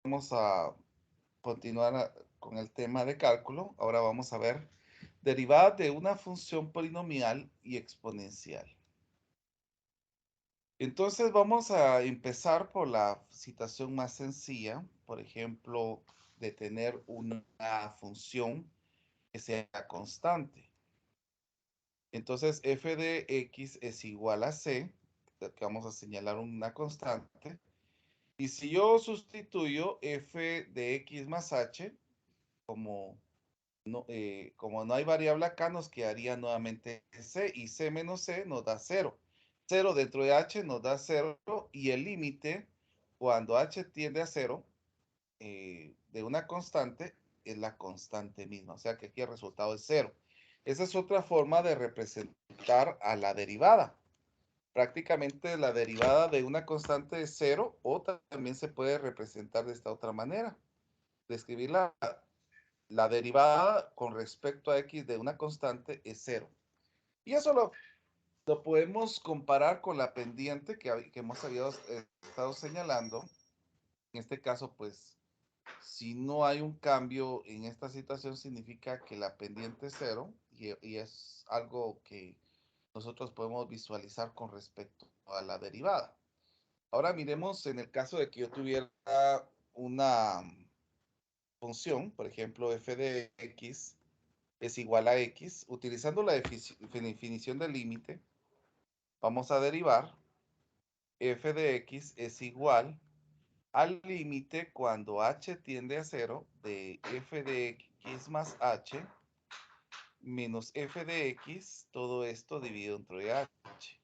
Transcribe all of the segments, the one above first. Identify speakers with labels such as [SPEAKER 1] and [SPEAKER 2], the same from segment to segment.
[SPEAKER 1] vamos a continuar con el tema de cálculo. Ahora vamos a ver derivadas de una función polinomial y exponencial. Entonces vamos a empezar por la situación más sencilla, por ejemplo, de tener una función que sea constante. Entonces f de x es igual a c, que vamos a señalar una constante. Y si yo sustituyo f de x más h, como no hay variable acá, nos quedaría nuevamente c, y c menos c nos da 0. 0 dentro de h nos da 0, y el límite, cuando h tiende a 0, de una constante, es la constante misma. O sea que aquí el resultado es 0. Esa es otra forma de representar a la derivada. Prácticamente la derivada de una constante es 0, o también se puede representar de esta otra manera. Describir la derivada con respecto a x de una constante es 0. Y eso lo podemos comparar con la pendiente que hemos estado señalando. En este caso, pues, si no hay un cambio en esta situación, significa que la pendiente es 0, y es algo que nosotros podemos visualizar con respecto a la derivada. Ahora miremos en el caso de que yo tuviera una función, por ejemplo, f de x es igual a x. Utilizando la definición del límite, vamos a derivar f de x es igual al límite cuando h tiende a 0 de f de x más h menos f de x, todo esto dividido entre h.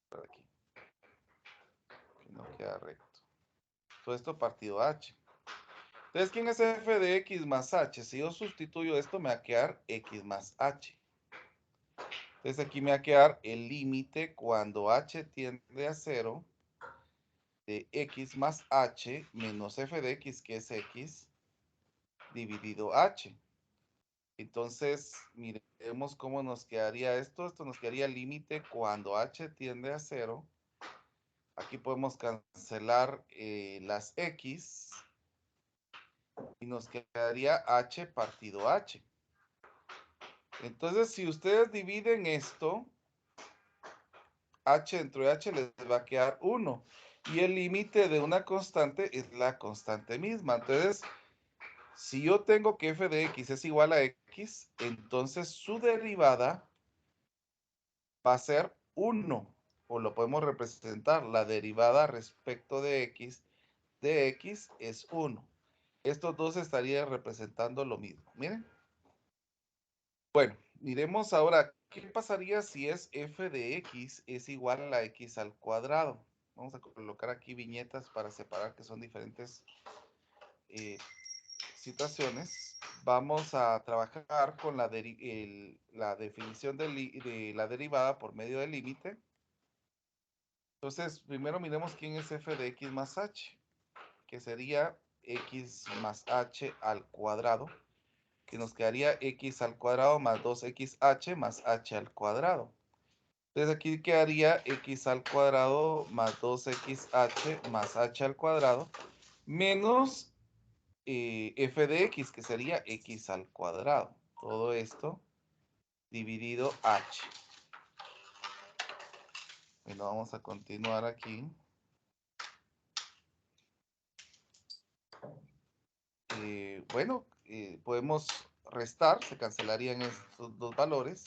[SPEAKER 1] Por aquí, que no queda recto. Todo esto partido h. Entonces, ¿quién es f de x más h? Si yo sustituyo esto, me va a quedar x más h. Entonces, aquí me va a quedar el límite cuando h tiende a 0 de x más h menos f de x, que es x, dividido h. Entonces, miremos cómo nos quedaría esto. Esto nos quedaría el límite cuando h tiende a 0. Aquí podemos cancelar las x y nos quedaría h partido h. Entonces, si ustedes dividen esto, h dentro de h les va a quedar 1. Y el límite de una constante es la constante misma. Entonces, si yo tengo que f de x es igual a x, entonces su derivada va a ser 1. O lo podemos representar, la derivada respecto de x es 1. Estos dos estarían representando lo mismo. Miren. Bueno, miremos ahora, ¿qué pasaría si es f de x es igual a x al cuadrado? Vamos a colocar aquí viñetas para separar que son diferentes situaciones. Vamos a trabajar con la definición de la derivada por medio del límite. Entonces, primero miremos quién es f de x más h, que sería x más h al cuadrado, que nos quedaría x al cuadrado más 2xh más h al cuadrado. Entonces aquí quedaría x al cuadrado más 2xh más h al cuadrado menos f de x, que sería x al cuadrado. Todo esto dividido h. Bueno, vamos a continuar aquí. Bueno, podemos restar, se cancelarían estos dos valores.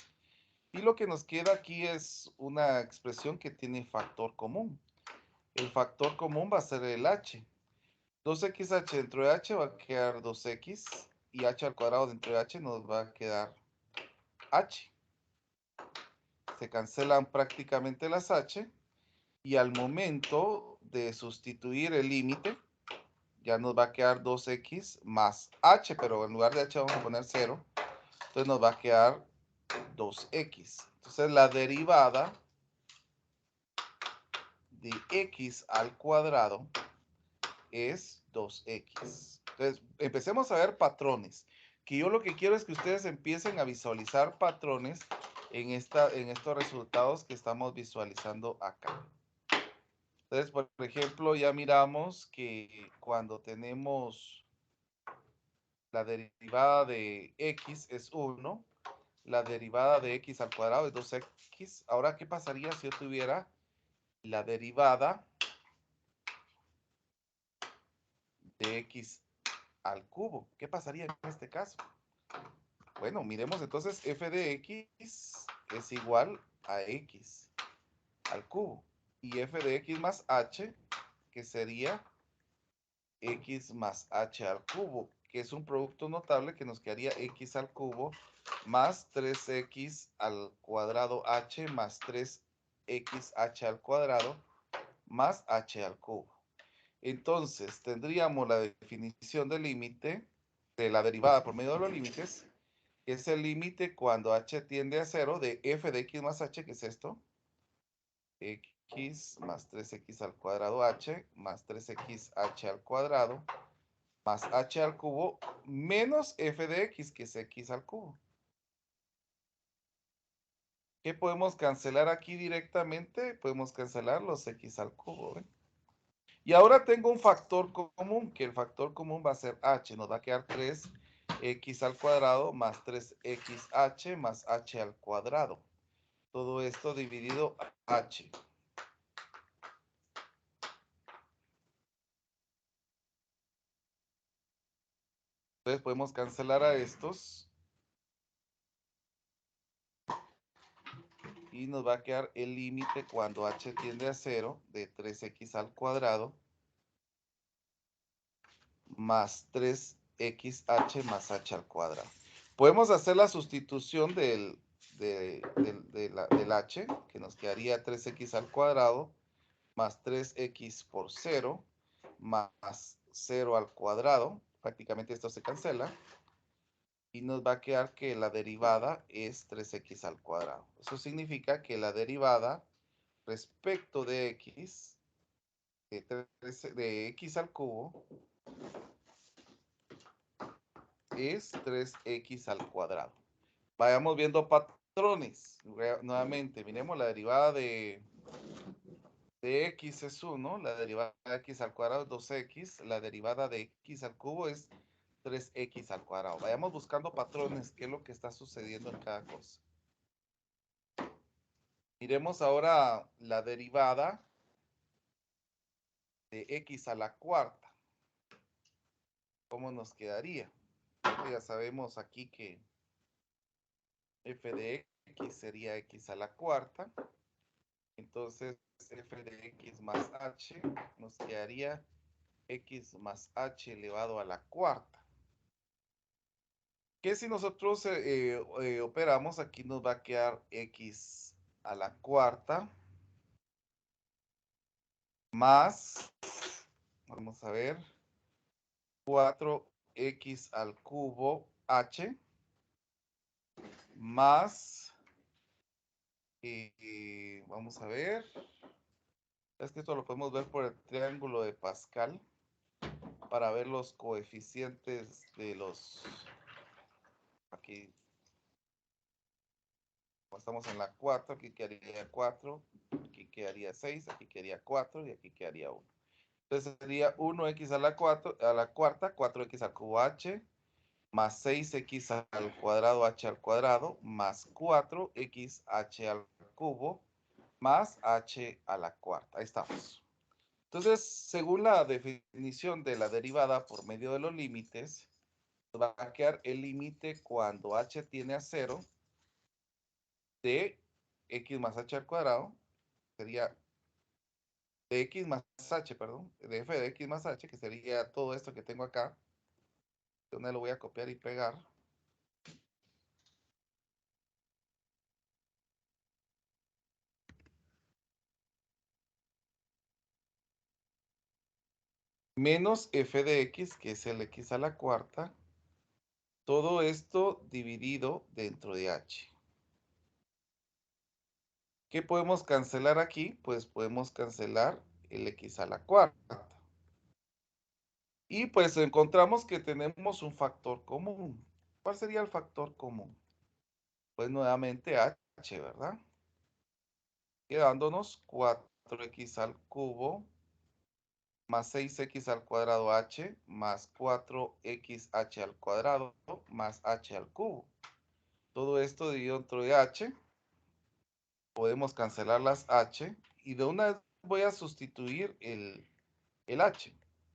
[SPEAKER 1] Y lo que nos queda aquí es una expresión que tiene factor común. El factor común va a ser el h. 2xh dentro de h va a quedar 2x, y h al cuadrado dentro de h nos va a quedar h. Se cancelan prácticamente las h, y al momento de sustituir el límite, ya nos va a quedar 2x más h, pero en lugar de h vamos a poner 0. Entonces nos va a quedar 2x. Entonces la derivada de x al cuadrado es 2x. Entonces, empecemos a ver patrones. Que yo lo que quiero es que ustedes empiecen a visualizar patrones en estos resultados que estamos visualizando acá. Entonces, por ejemplo, ya miramos que cuando tenemos la derivada de x es 1, la derivada de x al cuadrado es 2x. Ahora, ¿qué pasaría si yo tuviera la derivada de x al cubo? ¿Qué pasaría en este caso? Bueno, miremos entonces f de x es igual a x al cubo. Y f de x más h, que sería x más h al cubo, que es un producto notable que nos quedaría x al cubo más 3x al cuadrado h más 3xh al cuadrado más h al cubo. Entonces, tendríamos la definición del límite de la derivada por medio de los límites, que es el límite cuando h tiende a 0 de f de x más h, que es esto, x más 3x al cuadrado h más 3xh al cuadrado más h al cubo menos f de x, que es x al cubo. ¿Qué podemos cancelar aquí directamente? Podemos cancelar los x al cubo, ¿ven? Y ahora tengo un factor común, que el factor común va a ser h. Nos va a quedar 3x al cuadrado más 3xh más h al cuadrado. Todo esto dividido a h. Entonces podemos cancelar a estos. Y nos va a quedar el límite cuando h tiende a 0 de 3x al cuadrado más 3xh más h al cuadrado. Podemos hacer la sustitución del h, que nos quedaría 3x al cuadrado más 3x por 0 más 0 al cuadrado. Prácticamente esto se cancela. Y nos va a quedar que la derivada es 3x al cuadrado. Eso significa que la derivada respecto de x, de x al cubo, es 3x al cuadrado. Vayamos viendo patrones. Nuevamente, miremos la derivada de x es 1, la derivada de x al cuadrado es 2x, la derivada de x al cubo es 3x al cuadrado. Vayamos buscando patrones, qué es lo que está sucediendo en cada cosa. Miremos ahora la derivada de x a la cuarta. ¿Cómo nos quedaría? Ya sabemos aquí que f de x sería x a la cuarta. Entonces, f de x más h nos quedaría x más h elevado a la cuarta. Que si nosotros operamos, aquí nos va a quedar x a la cuarta más, vamos a ver, 4x al cubo h más, vamos a ver, es que esto lo podemos ver por el triángulo de Pascal para ver los coeficientes de los, aquí, como estamos en la 4, aquí quedaría 4, aquí quedaría 6, aquí quedaría 4 y aquí quedaría 1. Entonces sería 1x a la, 4, a la cuarta, 4x al cubo h, más 6x al cuadrado h al cuadrado, más 4xh al cubo, más h a la cuarta. Ahí estamos. Entonces, según la definición de la derivada por medio de los límites, va a quedar el límite cuando h tiene a 0 de x más h al cuadrado, sería de x más h, perdón, de f de x más h, que sería todo esto que tengo acá, donde lo voy a copiar y pegar. Menos f de x, que es el x a la cuarta, todo esto dividido dentro de h. ¿Qué podemos cancelar aquí? Pues podemos cancelar el x a la cuarta. Y pues encontramos que tenemos un factor común. ¿Cuál sería el factor común? Pues nuevamente h, ¿verdad? Quedándonos 4x al cubo más 6x al cuadrado h más 4xh al cuadrado más h al cubo. Todo esto dividido dentro de h. Podemos cancelar las h y de una vez voy a sustituir el h.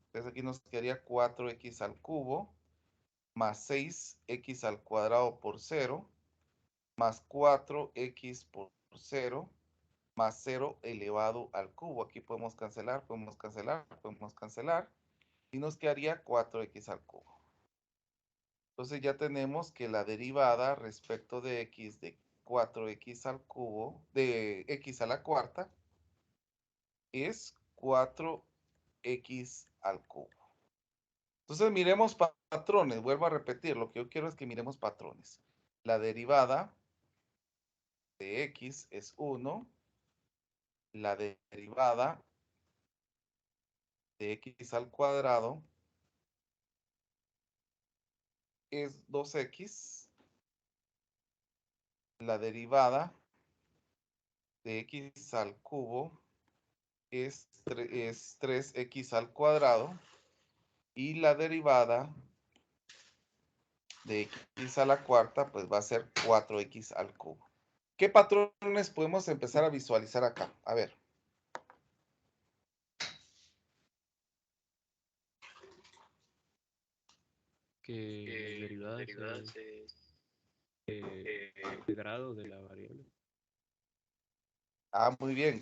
[SPEAKER 1] Entonces aquí nos quedaría 4x al cubo más 6x al cuadrado por 0 más 4x por 0 más 0 elevado al cubo. Aquí podemos cancelar, podemos cancelar, podemos cancelar. Y nos quedaría 4x al cubo. Entonces ya tenemos que la derivada respecto de x de 4x al cubo, de x a la cuarta, es 4x al cubo. Entonces miremos patrones. Vuelvo a repetir, lo que yo quiero es que miremos patrones. La derivada de x es 1. La derivada de x al cuadrado es 2x. La derivada de x al cubo es 3x al cuadrado. Y la derivada de x a la cuarta, pues va a ser 4x al cubo. ¿Qué patrones podemos empezar a visualizar acá? A ver.
[SPEAKER 2] Que las derivadas es el grado de la variable.
[SPEAKER 1] Muy bien,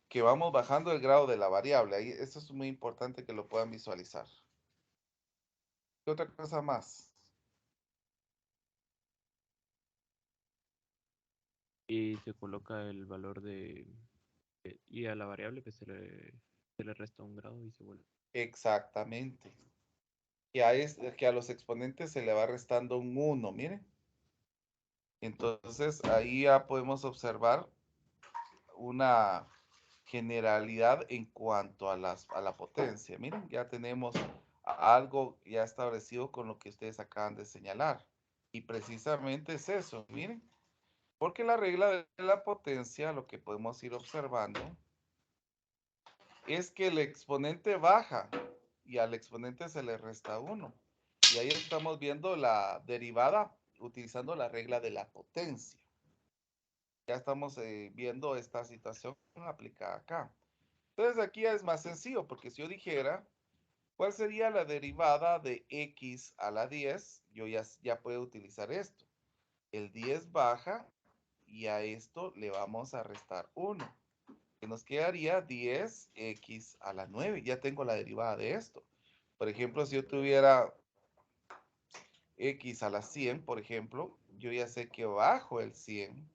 [SPEAKER 1] que vamos bajando el grado de la variable. Ahí, esto es muy importante que lo puedan visualizar. ¿Qué otra cosa más?
[SPEAKER 2] Y se coloca el valor y a la variable que se le resta un grado y se vuelve.
[SPEAKER 1] Exactamente. Que a los exponentes se le va restando un 1, miren. Entonces ahí ya podemos observar una generalidad en cuanto a la potencia. Miren, ya tenemos algo ya establecido con lo que ustedes acaban de señalar. Y precisamente es eso, miren. Porque la regla de la potencia, lo que podemos ir observando, es que el exponente baja y al exponente se le resta 1. Y ahí estamos viendo la derivada utilizando la regla de la potencia. Ya estamos viendo esta situación aplicada acá. Entonces aquí es más sencillo, porque si yo dijera, ¿cuál sería la derivada de x a la 10? Yo ya puedo utilizar esto. El 10 baja y a esto le vamos a restar 1. Que nos quedaría 10x a la 9. Ya tengo la derivada de esto. Por ejemplo, si yo tuviera x a la 100, por ejemplo, yo ya sé que bajo el 100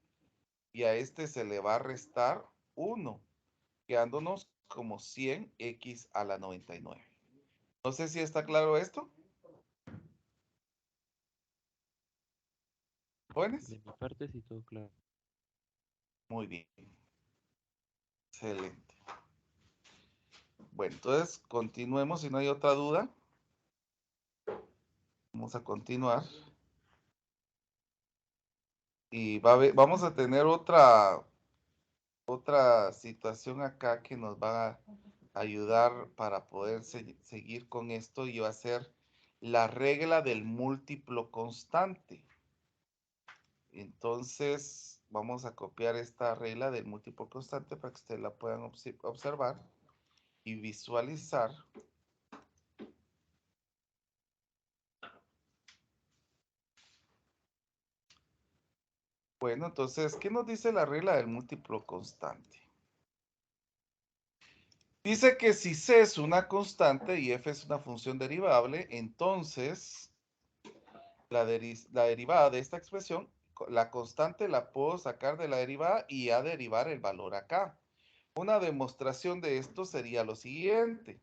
[SPEAKER 1] y a este se le va a restar 1, quedándonos como 100x a la 99. No sé si está claro esto. ¿Jóvenes?
[SPEAKER 2] De mi parte, sí, todo claro.
[SPEAKER 1] Muy bien. Excelente. Bueno, entonces continuemos si no hay otra duda. Vamos a continuar. Y vamos a tener otra situación acá que nos va a ayudar para poder seguir con esto y va a ser la regla del múltiplo constante. Entonces, vamos a copiar esta regla del múltiplo constante para que ustedes la puedan observar y visualizar. Bueno, entonces, ¿qué nos dice la regla del múltiplo constante? Dice que si C es una constante y F es una función derivable, entonces la derivada de esta expresión, la constante la puedo sacar de la derivada y a derivar el valor acá. Una demostración de esto sería lo siguiente.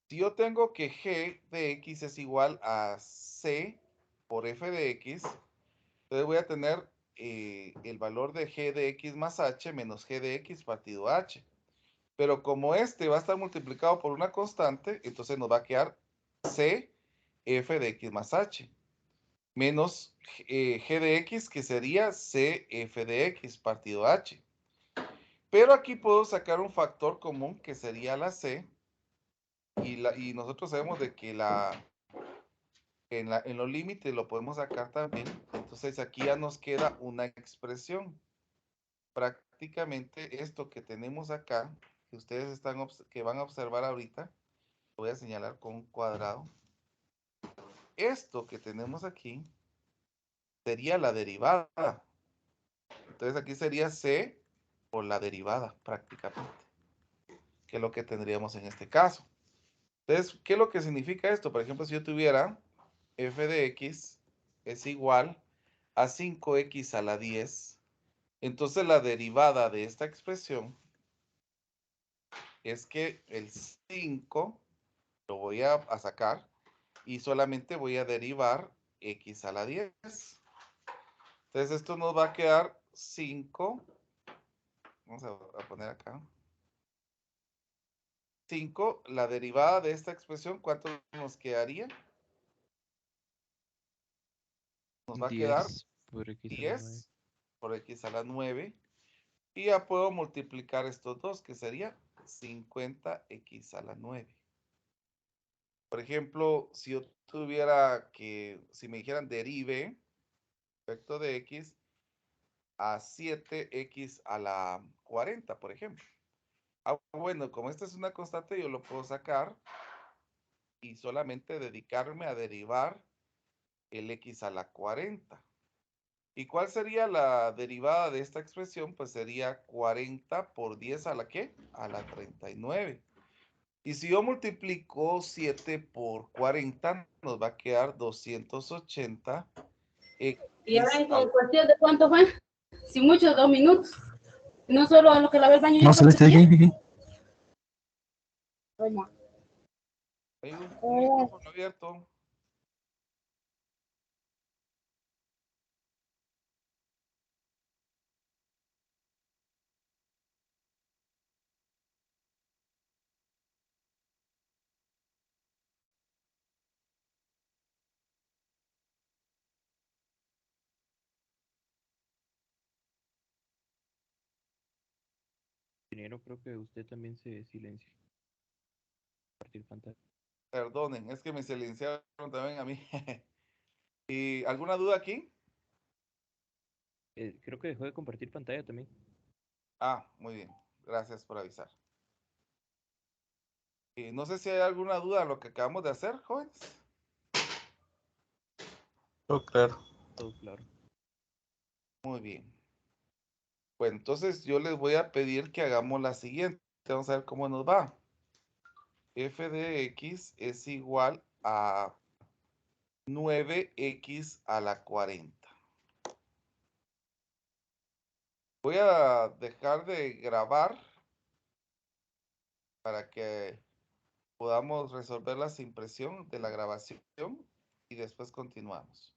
[SPEAKER 1] Si yo tengo que g de x es igual a c por f de x, entonces voy a tener el valor de g de x más h menos g de x partido h. Pero como este va a estar multiplicado por una constante, entonces nos va a quedar c f de x más h menos g de x, que sería c f de x partido h. Pero aquí puedo sacar un factor común que sería la c, y nosotros sabemos de que en los límites lo podemos sacar también. Entonces aquí ya nos queda una expresión. Prácticamente esto que tenemos acá, que ustedes que van a observar ahorita, lo voy a señalar con un cuadrado. Esto que tenemos aquí sería la derivada. Entonces aquí sería C por la derivada prácticamente, que es lo que tendríamos en este caso. Entonces, ¿qué es lo que significa esto? Por ejemplo, si yo tuviera f de x es igual a 5x a la 10, entonces la derivada de esta expresión es que el 5 lo voy a sacar y solamente voy a derivar x a la 10. Entonces esto nos va a quedar 5, vamos a poner acá, 5, la derivada de esta expresión, ¿cuánto nos quedaría? Nos va a quedar
[SPEAKER 2] 10 por x a la 9.
[SPEAKER 1] 10 por x a la 9. Y ya puedo multiplicar estos dos, que sería 50x a la 9. Por ejemplo, si yo tuviera si me dijeran derive efecto de x a 7x a la 40, por ejemplo. Bueno, como esta es una constante, yo lo puedo sacar y solamente dedicarme a derivar el x a la 40. ¿Y cuál sería la derivada de esta expresión? Pues sería 40 por 10 a la ¿qué? A la 39. Y si yo multiplico 7 por 40, nos va a quedar 280
[SPEAKER 3] Y ahora
[SPEAKER 1] x
[SPEAKER 3] en cuestión de cuánto fue, si mucho, 2 minutos. No solo a lo que la ve el baño.
[SPEAKER 4] No, Celeste, aquí.
[SPEAKER 1] Hay un micrófono abierto.
[SPEAKER 2] Ingeniero, creo que usted también se silencia. Compartir pantalla.
[SPEAKER 1] Perdonen, es que me silenciaron también a mí. ¿Y alguna duda aquí?
[SPEAKER 2] Creo que dejó de compartir pantalla también.
[SPEAKER 1] Ah, muy bien. Gracias por avisar. Y no sé si hay alguna duda en lo que acabamos de hacer, jóvenes.
[SPEAKER 4] Oh, claro.
[SPEAKER 2] Todo claro.
[SPEAKER 1] Muy bien. Bueno, entonces yo les voy a pedir que hagamos la siguiente. Vamos a ver cómo nos va. F de x es igual a 9x a la 40. Voy a dejar de grabar para que podamos resolverla sin presión de la grabación y después continuamos.